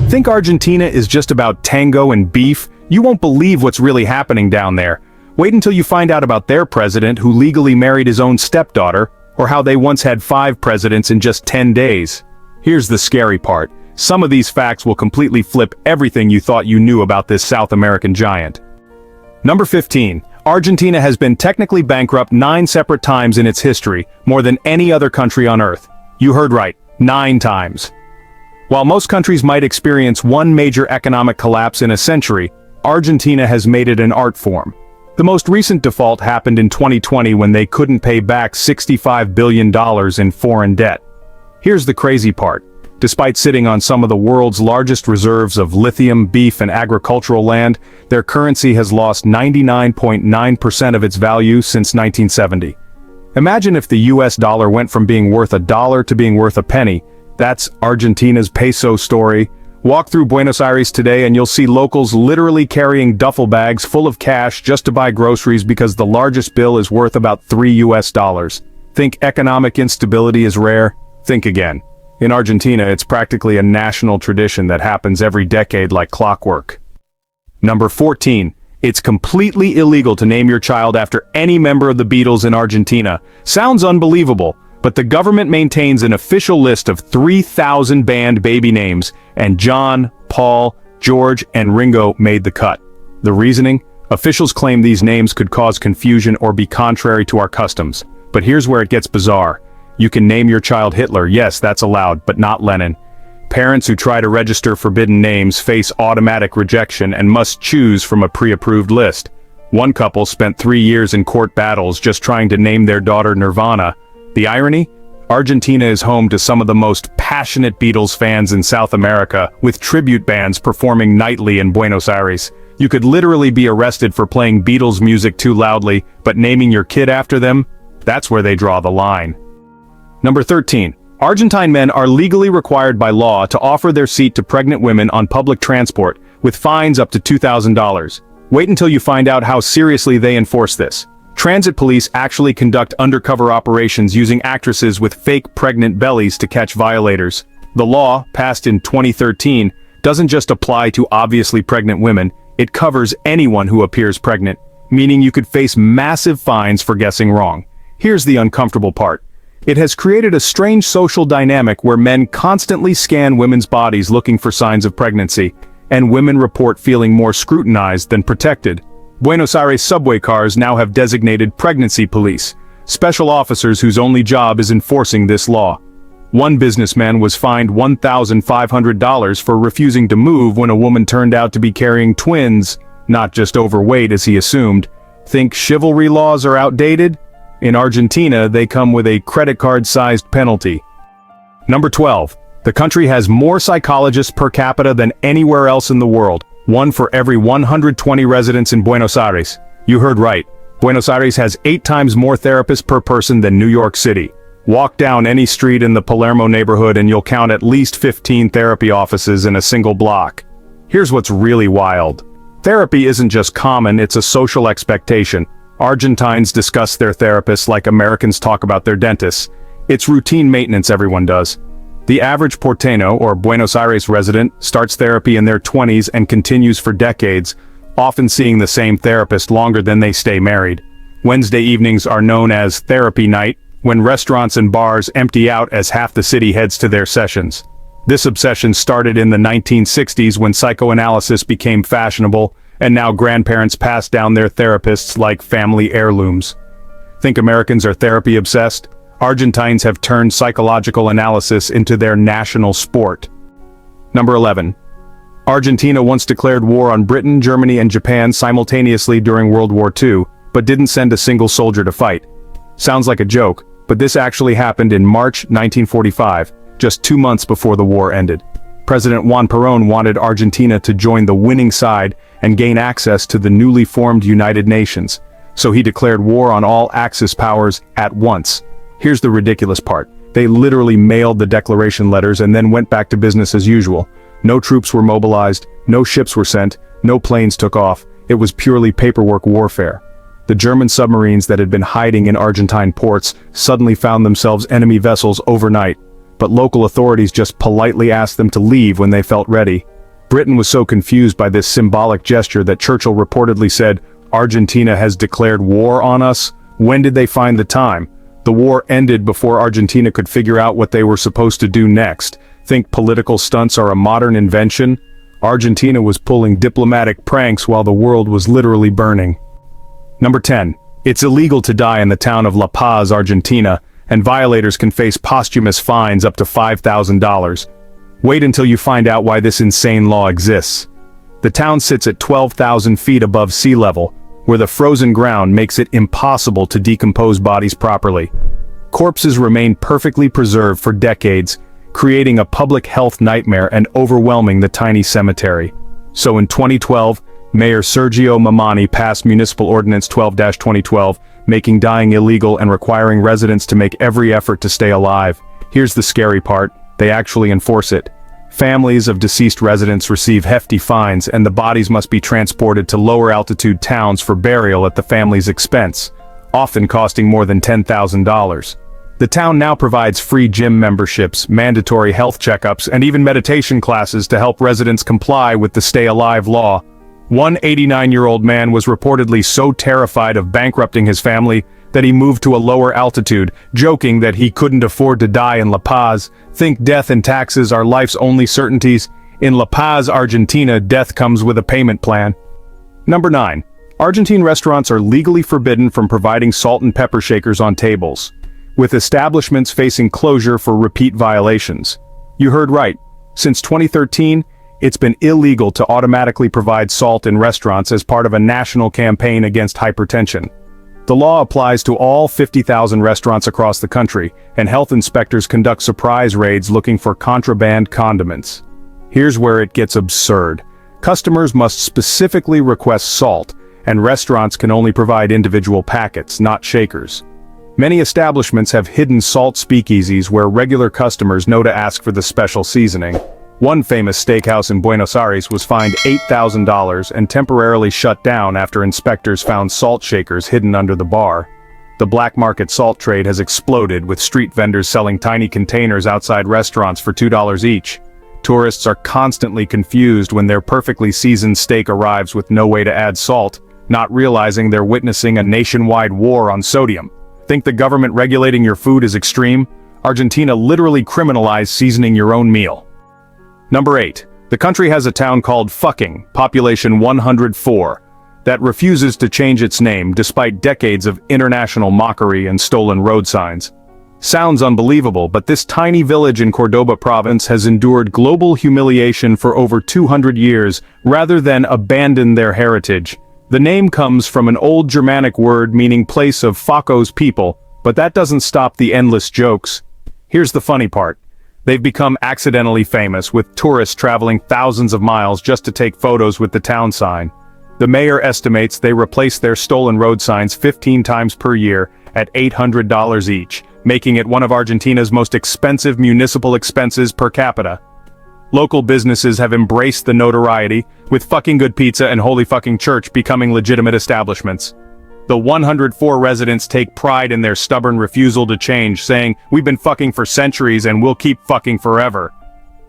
Think Argentina is just about tango and beef? You won't believe what's really happening down there. Wait until you find out about their president who legally married his own stepdaughter, or how they once had 5 presidents in just 10 days. Here's the scary part. Some of these facts will completely flip everything you thought you knew about this South American giant. Number 15. Argentina has been technically bankrupt 9 separate times in its history, more than any other country on Earth. You heard right, 9 times. While most countries might experience one major economic collapse in a century, Argentina has made it an art form. The most recent default happened in 2020 when they couldn't pay back $65 billion in foreign debt. Here's the crazy part. Despite sitting on some of the world's largest reserves of lithium, beef, and agricultural land, their currency has lost 99.9% of its value since 1970. Imagine if the US dollar went from being worth $1 to being worth a penny. That's Argentina's peso story. Walk through Buenos Aires today and you'll see locals literally carrying duffel bags full of cash just to buy groceries because the largest bill is worth about $3. Think economic instability is rare? Think again. In Argentina, it's practically a national tradition that happens every decade like clockwork. Number 14. It's completely illegal to name your child after any member of the Beatles in Argentina. Sounds unbelievable, but the government maintains an official list of 3,000 banned baby names, and John, Paul, George, and Ringo made the cut. The reasoning? Officials claim these names could cause confusion or be contrary to our customs. But here's where it gets bizarre. You can name your child Hitler, yes, that's allowed, but not Lenin. Parents who try to register forbidden names face automatic rejection and must choose from a pre-approved list. One couple spent 3 years in court battles just trying to name their daughter Nirvana. The irony? Argentina is home to some of the most passionate Beatles fans in South America, with tribute bands performing nightly in Buenos Aires. You could literally be arrested for playing Beatles music too loudly, but naming your kid after them? That's where they draw the line. Number 13. Argentine men are legally required by law to offer their seat to pregnant women on public transport, with fines up to $2,000. Wait until you find out how seriously they enforce this. Transit police actually conduct undercover operations using actresses with fake pregnant bellies to catch violators. The law, passed in 2013, doesn't just apply to obviously pregnant women, it covers anyone who appears pregnant, meaning you could face massive fines for guessing wrong. Here's the uncomfortable part. It has created a strange social dynamic where men constantly scan women's bodies looking for signs of pregnancy, and women report feeling more scrutinized than protected. Buenos Aires subway cars now have designated pregnancy police, special officers whose only job is enforcing this law. One businessman was fined $1,500 for refusing to move when a woman turned out to be carrying twins, not just overweight as he assumed. Think chivalry laws are outdated? In Argentina, they come with a credit card-sized penalty. Number 12. The country has more psychologists per capita than anywhere else in the world, one for every 120 residents in Buenos Aires. You heard right. Buenos Aires has 8 times more therapists per person than New York City. Walk down any street in the Palermo neighborhood and you'll count at least 15 therapy offices in a single block. Here's what's really wild. Therapy isn't just common, it's a social expectation. Argentines discuss their therapists like Americans talk about their dentists. It's routine maintenance everyone does. The average porteño or Buenos Aires resident starts therapy in their 20s and continues for decades, often seeing the same therapist longer than they stay married. Wednesday evenings are known as therapy night, when restaurants and bars empty out as half the city heads to their sessions. This obsession started in the 1960s when psychoanalysis became fashionable, and now grandparents pass down their therapists like family heirlooms. Think Americans are therapy obsessed? Argentines have turned psychological analysis into their national sport. Number 11. Argentina once declared war on Britain, Germany, and Japan simultaneously during World War II, but didn't send a single soldier to fight. Sounds like a joke, but this actually happened in March 1945, just 2 months before the war ended. President Juan Perón wanted Argentina to join the winning side and gain access to the newly formed United Nations, so he declared war on all Axis powers at once. Here's the ridiculous part. They literally mailed the declaration letters and then went back to business as usual. No troops were mobilized, no ships were sent, no planes took off. It was purely paperwork warfare. The German submarines that had been hiding in Argentine ports suddenly found themselves enemy vessels overnight, but local authorities just politely asked them to leave when they felt ready. Britain was so confused by this symbolic gesture that Churchill reportedly said, "Argentina has declared war on us." When did they find the time? The war ended before Argentina could figure out what they were supposed to do next. Think political stunts are a modern invention? Argentina was pulling diplomatic pranks while the world was literally burning. Number 10. It's illegal to die in the town of La Paz, Argentina, and violators can face posthumous fines up to $5,000. Wait until you find out why this insane law exists. The town sits at 12,000 feet above sea level, where the frozen ground makes it impossible to decompose bodies properly. Corpses remain perfectly preserved for decades, creating a public health nightmare and overwhelming the tiny cemetery. So in 2012, Mayor Sergio Mamani passed Municipal Ordinance 12-2012, making dying illegal and requiring residents to make every effort to stay alive. Here's the scary part: they actually enforce it. Families of deceased residents receive hefty fines, and the bodies must be transported to lower altitude towns for burial at the family's expense, often costing more than $10,000. The town now provides free gym memberships, mandatory health checkups, and even meditation classes to help residents comply with the Stay Alive law. One 89-year-old man was reportedly so terrified of bankrupting his family that he moved to a lower altitude, joking that he couldn't afford to die in La Paz. Think death and taxes are life's only certainties. In La Paz, Argentina, death comes with a payment plan. Number 9. Argentine restaurants are legally forbidden from providing salt and pepper shakers on tables, with establishments facing closure for repeat violations. You heard right. Since 2013, it's been illegal to automatically provide salt in restaurants as part of a national campaign against hypertension. The law applies to all 50,000 restaurants across the country, and health inspectors conduct surprise raids looking for contraband condiments. Here's where it gets absurd. Customers must specifically request salt, and restaurants can only provide individual packets, not shakers. Many establishments have hidden salt speakeasies where regular customers know to ask for the special seasoning. One famous steakhouse in Buenos Aires was fined $8,000 and temporarily shut down after inspectors found salt shakers hidden under the bar. The black market salt trade has exploded, with street vendors selling tiny containers outside restaurants for $2 each. Tourists are constantly confused when their perfectly seasoned steak arrives with no way to add salt, not realizing they're witnessing a nationwide war on sodium. Think the government regulating your food is extreme? Argentina literally criminalized seasoning your own meal. Number 8. The country has a town called Fucking, population 104, that refuses to change its name despite decades of international mockery and stolen road signs. Sounds unbelievable, but this tiny village in Cordoba province has endured global humiliation for over 200 years rather than abandon their heritage. The name comes from an old Germanic word meaning place of Faco's people, but that doesn't stop the endless jokes. Here's the funny part. They've become accidentally famous, with tourists traveling thousands of miles just to take photos with the town sign. The mayor estimates they replace their stolen road signs 15 times per year at $800 each, making it one of Argentina's most expensive municipal expenses per capita. Local businesses have embraced the notoriety, with Fucking Good Pizza and Holy Fucking Church becoming legitimate establishments. The 104 residents take pride in their stubborn refusal to change, saying, "We've been fucking for centuries and we'll keep fucking forever."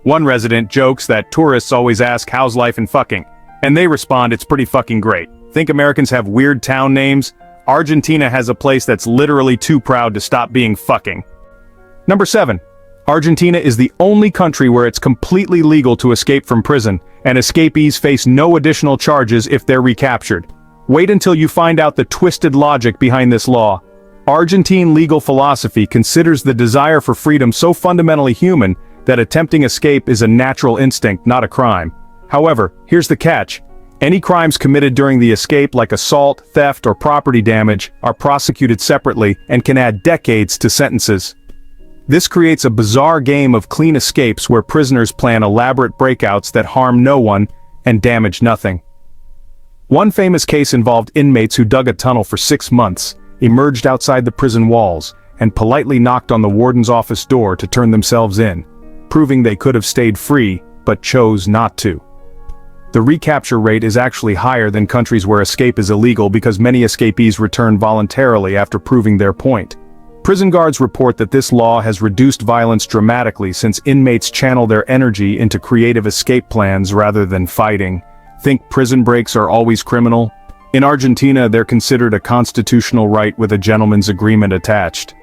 One resident jokes that tourists always ask, "How's life in fucking?" And they respond, "It's pretty fucking great." Think Americans have weird town names? Argentina has a place that's literally too proud to stop being fucking. Number 7. Argentina is the only country where it's completely legal to escape from prison, and escapees face no additional charges if they're recaptured. Wait until you find out the twisted logic behind this law. Argentine legal philosophy considers the desire for freedom so fundamentally human that attempting escape is a natural instinct, not a crime. However, here's the catch. Any crimes committed during the escape, like assault, theft, or property damage, are prosecuted separately and can add decades to sentences. This creates a bizarre game of clean escapes where prisoners plan elaborate breakouts that harm no one and damage nothing. One famous case involved inmates who dug a tunnel for 6 months, emerged outside the prison walls, and politely knocked on the warden's office door to turn themselves in, proving they could have stayed free, but chose not to. The recapture rate is actually higher than countries where escape is illegal because many escapees return voluntarily after proving their point. Prison guards report that this law has reduced violence dramatically since inmates channel their energy into creative escape plans rather than fighting. Think prison breaks are always criminal? In Argentina, they're considered a constitutional right with a gentleman's agreement attached.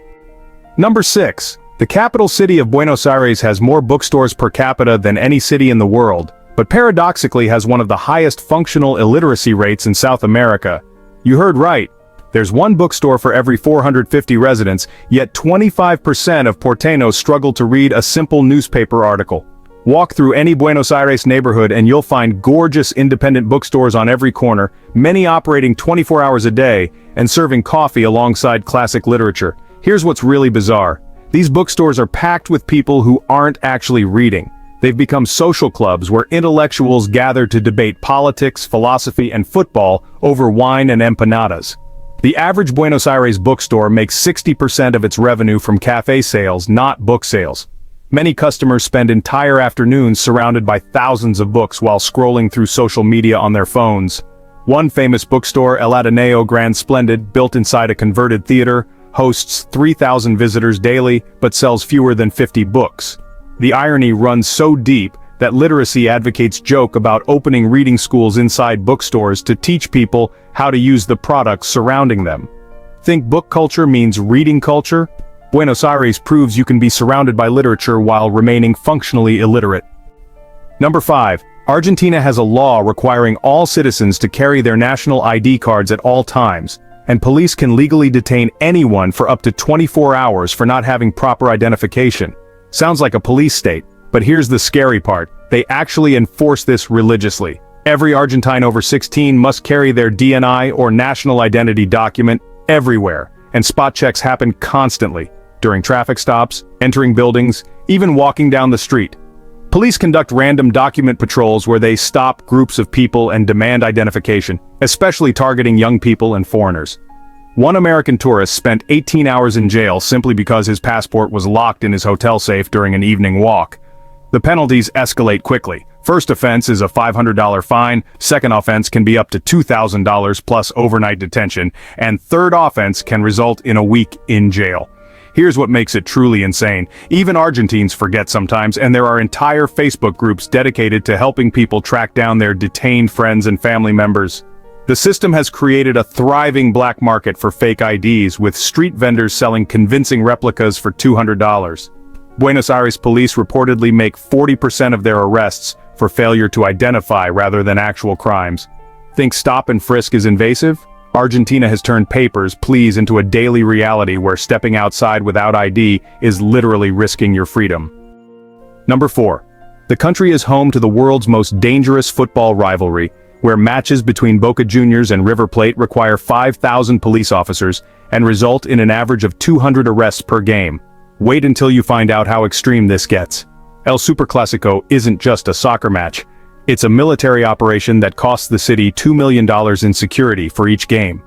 Number 6. The capital city of Buenos Aires has more bookstores per capita than any city in the world, but paradoxically has one of the highest functional illiteracy rates in South America. You heard right. There's one bookstore for every 450 residents, yet 25% of porteños struggle to read a simple newspaper article. Walk through any Buenos Aires neighborhood and you'll find gorgeous independent bookstores on every corner, many operating 24 hours a day, and serving coffee alongside classic literature. Here's what's really bizarre. These bookstores are packed with people who aren't actually reading. They've become social clubs where intellectuals gather to debate politics, philosophy, and football over wine and empanadas. The average Buenos Aires bookstore makes 60% of its revenue from cafe sales, not book sales. Many customers spend entire afternoons surrounded by thousands of books while scrolling through social media on their phones. One famous bookstore, El Ateneo Grand Splendid, built inside a converted theater, hosts 3,000 visitors daily, but sells fewer than 50 books. The irony runs so deep that literacy advocates joke about opening reading schools inside bookstores to teach people how to use the products surrounding them. Think book culture means reading culture? Buenos Aires proves you can be surrounded by literature while remaining functionally illiterate. Number 5. Argentina has a law requiring all citizens to carry their national ID cards at all times, and police can legally detain anyone for up to 24 hours for not having proper identification. Sounds like a police state, but here's the scary part. They actually enforce this religiously. Every Argentine over 16 must carry their DNI or national identity document everywhere, and spot checks happen constantly. During traffic stops, entering buildings, even walking down the street. Police conduct random document patrols where they stop groups of people and demand identification, especially targeting young people and foreigners. One American tourist spent 18 hours in jail simply because his passport was locked in his hotel safe during an evening walk. The penalties escalate quickly. First offense is a $500 fine, second offense can be up to $2,000 plus overnight detention, and third offense can result in a week in jail. Here's what makes it truly insane. Even Argentines forget sometimes, and there are entire Facebook groups dedicated to helping people track down their detained friends and family members. The system has created a thriving black market for fake IDs, with street vendors selling convincing replicas for $200. Buenos Aires police reportedly make 40% of their arrests for failure to identify rather than actual crimes. Think stop and frisk is invasive? Argentina has turned papers, please into a daily reality where stepping outside without ID is literally risking your freedom. Number 4. The country is home to the world's most dangerous football rivalry, where matches between Boca Juniors and River Plate require 5,000 police officers and result in an average of 200 arrests per game. Wait until you find out how extreme this gets. El Superclásico isn't just a soccer match. It's a military operation that costs the city $2 million in security for each game.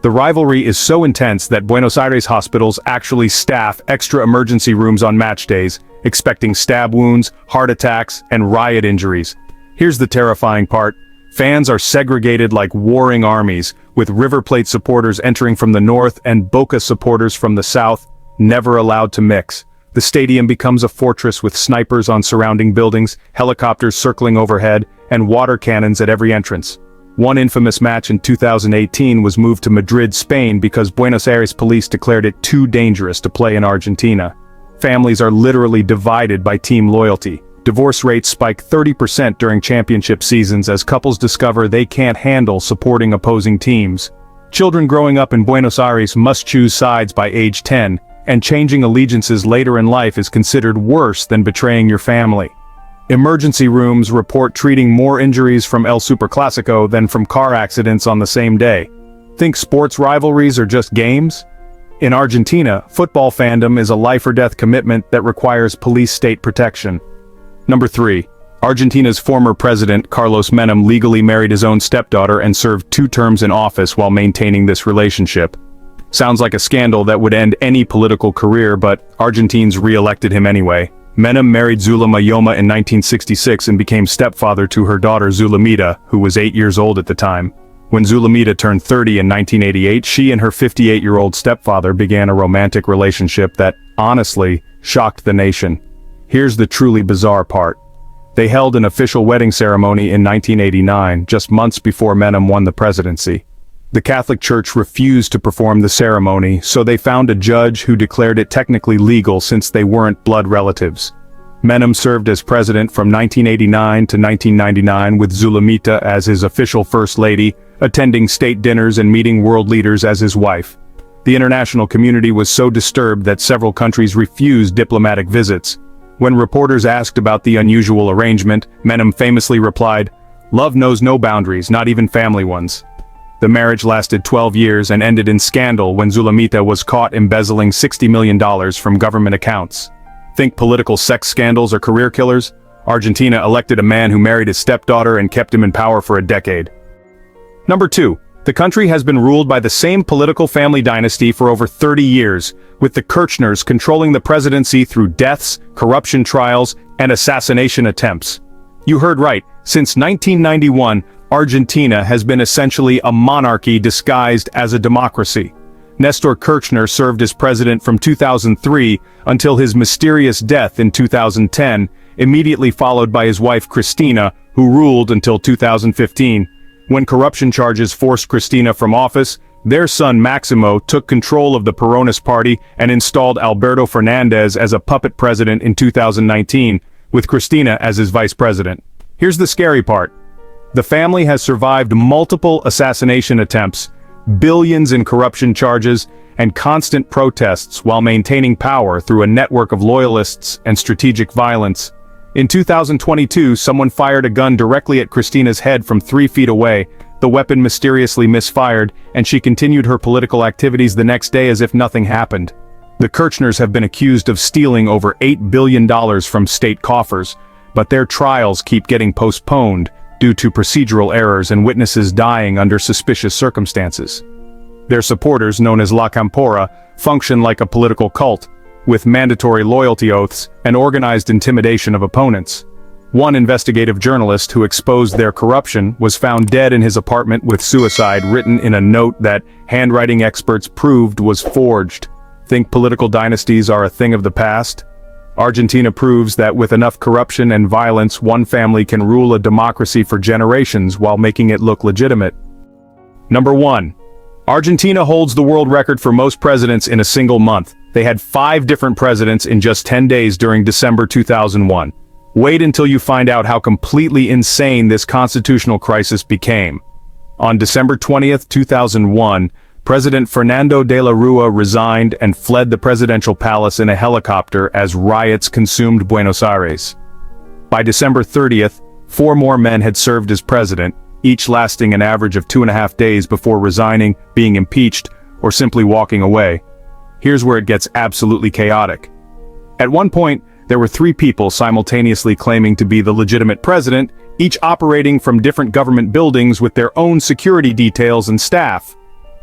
The rivalry is so intense that Buenos Aires hospitals actually staff extra emergency rooms on match days, expecting stab wounds, heart attacks, and riot injuries. Here's the terrifying part. Fans are segregated like warring armies, with River Plate supporters entering from the north and Boca supporters from the south, never allowed to mix. The stadium becomes a fortress with snipers on surrounding buildings, helicopters circling overhead, and water cannons at every entrance. One infamous match in 2018 was moved to Madrid, Spain because Buenos Aires police declared it too dangerous to play in Argentina. Families are literally divided by team loyalty. Divorce rates spike 30% during championship seasons as couples discover they can't handle supporting opposing teams. Children growing up in Buenos Aires must choose sides by age 10, and changing allegiances later in life is considered worse than betraying your family. Emergency rooms report treating more injuries from El Superclásico than from car accidents on the same day. Think sports rivalries are just games? In Argentina, football fandom is a life-or-death commitment that requires police state protection. Number 3. Argentina's former president, Carlos Menem, legally married his own stepdaughter and served 2 terms in office while maintaining this relationship. Sounds like a scandal that would end any political career, but Argentines re-elected him anyway. Menem married Zulema Yoma in 1966 and became stepfather to her daughter Zulemita, who was 8 years old at the time. When Zulamita turned 30 in 1988, she and her 58-year-old stepfather began a romantic relationship that, honestly, shocked the nation. Here's the truly bizarre part. They held an official wedding ceremony in 1989, just months before Menem won the presidency. The Catholic Church refused to perform the ceremony, so they found a judge who declared it technically legal since they weren't blood relatives. Menem served as president from 1989 to 1999 with Zulamita as his official first lady, attending state dinners and meeting world leaders as his wife. The international community was so disturbed that several countries refused diplomatic visits. When reporters asked about the unusual arrangement, Menem famously replied, "Love knows no boundaries, not even family ones." The marriage lasted 12 years and ended in scandal when Zulamita was caught embezzling $60 million from government accounts. Think political sex scandals or career killers? Argentina elected a man who married his stepdaughter and kept him in power for a decade. Number 2. The country has been ruled by the same political family dynasty for over 30 years, with the Kirchners controlling the presidency through deaths, corruption trials, and assassination attempts. You heard right, since 1991, Argentina has been essentially a monarchy disguised as a democracy. Nestor Kirchner served as president from 2003 until his mysterious death in 2010, immediately followed by his wife Cristina, who ruled until 2015. When corruption charges forced Cristina from office, their son Maximo took control of the Peronist party and installed Alberto Fernandez as a puppet president in 2019, with Cristina as his vice president. Here's the scary part. The family has survived multiple assassination attempts, billions in corruption charges, and constant protests while maintaining power through a network of loyalists and strategic violence. In 2022, someone fired a gun directly at Cristina's head from 3 feet away. The weapon mysteriously misfired, and she continued her political activities the next day as if nothing happened. The Kirchners have been accused of stealing over $8 billion from state coffers, but their trials keep getting postponed due to procedural errors and witnesses dying under suspicious circumstances. Their supporters, known as La Campora, function like a political cult, with mandatory loyalty oaths and organized intimidation of opponents. One investigative journalist who exposed their corruption was found dead in his apartment with suicide written in a note that handwriting experts proved was forged. Think political dynasties are a thing of the past? Argentina proves that with enough corruption and violence, one family can rule a democracy for generations while making it look legitimate. Number 1. Argentina holds the world record for most presidents in a single month. They had 5 different presidents in just 10 days during December 2001. Wait until you find out how completely insane this constitutional crisis became. On December 20th, 2001, President Fernando de la Rúa resigned and fled the presidential palace in a helicopter as riots consumed Buenos Aires. By December 30th, 4 more men had served as president, each lasting an average of 2.5 days before resigning, being impeached, or simply walking away. Here's where it gets absolutely chaotic. At one point, there were 3 people simultaneously claiming to be the legitimate president, each operating from different government buildings with their own security details and staff.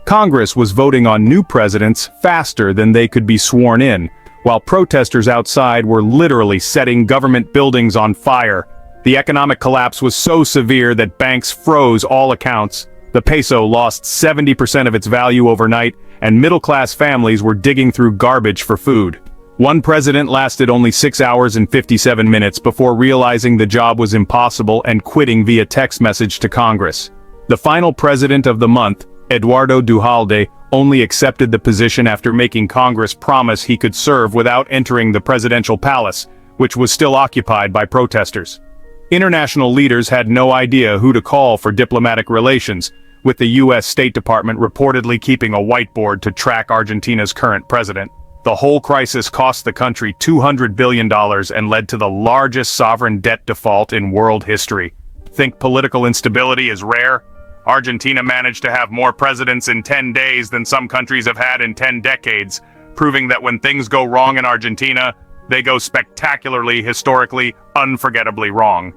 Congress was voting on new presidents faster than they could be sworn in, while protesters outside were literally setting government buildings on fire. The economic collapse was so severe that banks froze all accounts, the peso lost 70% of its value overnight, and middle-class families were digging through garbage for food. One president lasted only 6 hours and 57 minutes before realizing the job was impossible and quitting via text message to Congress. The final president of the month, Eduardo Duhalde, only accepted the position after making Congress promise he could serve without entering the presidential palace, which was still occupied by protesters. International leaders had no idea who to call for diplomatic relations, with the U.S. State Department reportedly keeping a whiteboard to track Argentina's current president. The whole crisis cost the country $200 billion and led to the largest sovereign debt default in world history. Think political instability is rare? Argentina managed to have more presidents in 10 days than some countries have had in 10 decades, proving that when things go wrong in Argentina, they go spectacularly, historically, unforgettably wrong.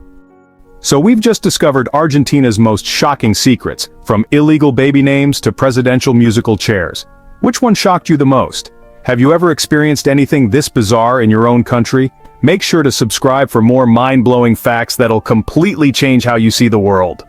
So we've just discovered Argentina's most shocking secrets, from illegal baby names to presidential musical chairs. Which one shocked you the most? Have you ever experienced anything this bizarre in your own country? Make sure to subscribe for more mind-blowing facts that'll completely change how you see the world.